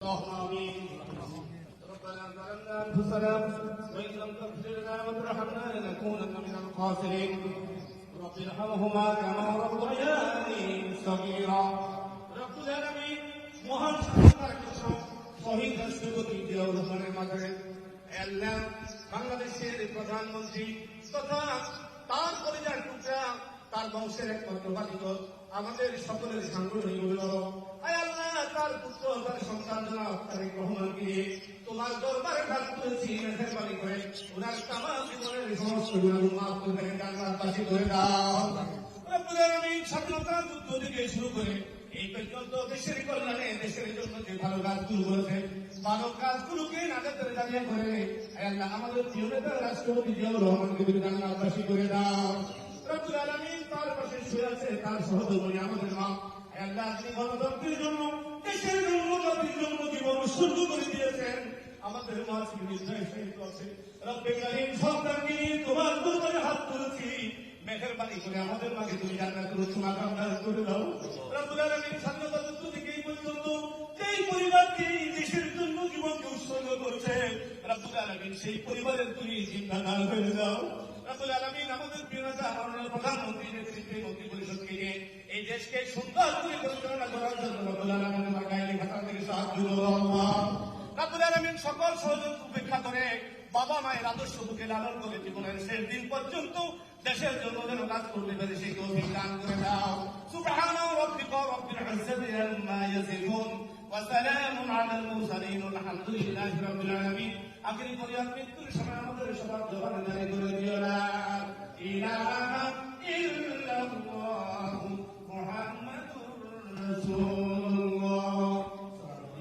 اللهم امين. ربنا ظلمنا انفسنا وان لم تغفر لنا وترحمنا لنكونن من الخاسرين. رب ارحمهما كما ربياني صغيرا. رب العالمين মহান স্বাধীনতার কৃষক শহীদ রাষ্ট্রপতি জিয়াউর রহমানের মাঝে আল্লাহ বাংলাদেশের প্রধানমন্ত্রী তথা তার পরিবার টুকরা তার বংশের একমাত্র বালিক আমাদের সকলের সাংগঠনিক অভিভাবক আল্লাহ তার পুত্র তার সন্তান জনাব তারেক রহমানকে তোমার দরবারে হাত তুলেছি মেহেরবানি করে ওনার তামাম জীবনের সমস্ত গুনাহ মাফ করে জান্নাতবাসী করে দাও। রব্বুল আলামিন স্বাধীনতার যুদ্ধ থেকে শুরু করে এই পর্যন্ত দেশের কল্যাণে দেশের জন্য যে ভালো কাজগুলো করেছেন ভালো কাজগুলোকে নাজাতের জারিয়া করে আল্লাহ আমাদের প্রিয় নেতা রাষ্ট্রপতি জিয়াউর রহমানকে তুমি জান্নাতবাসী করে দাও। রব্বুল আলামিন তার পাশে শুয়ে আছে তার সহধর্মী আমাদের মা আল্লাহ আপনি গণতন্ত্রের জন্য দেশের জন্য জাতির জন্য জীবন উৎসর্গ করে দিয়েছেন। আমাদের মা নির্দয় শহীদ আছে রব্বে কারীম সন্তানকে নিয়ে তোমার দরবারে হাত তুলেছি মেহেরবানি করে আমাদের মাকে তুমি জান্নাতুল উসমা দান করে দাও। রব্বুল আলামিন স্বাধীনতা যুদ্ধ থেকে এই পর্যন্ত যেই পরিবারকে দেশের জন্য জীবনকে উৎসর্গ করছে রব্বুল আলামিন সেই পরিবারের তুমি জিম্মাদার হয়ে দাও। রব্বুল আলামিন আমাদের প্রিয় নেতা মাননীয় প্রধানমন্ত্রী নেতৃত্বে মন্ত্রী পরিষদকে নিয়ে এই দেশকে সুন্দর করে পরিচালনা করার জন্য রব্বুল আলামিন আমার গায়ে ভাষা থেকে সাহায্য করো আল্লাহ। রব্বুল আলামিন সকল সহযোগ উপেক্ষা করে বাবা মায়ের আদর্শ বুকে লালন করে জীবনের শেষ দিন পর্যন্ত দেশের জন্য যেন কাজ করতে পারে সেই তৌফিক দান করে দাও। সুবহানা রাব্বিকা রাব্বিল ইজ্জাতি আম্মা ইয়াসিফুন ওয়া সালামুন আলাল মুরসালিন আলহামদুলিল্লাহি রাব্বিল আলামিন। আখিরি পরিবার মৃত্যুর সময় আমাদের সবার জবানে জারি করে দিও লা ইলাহা ইল্লাল্লাহু মুহাম্মাদুর রাসূল।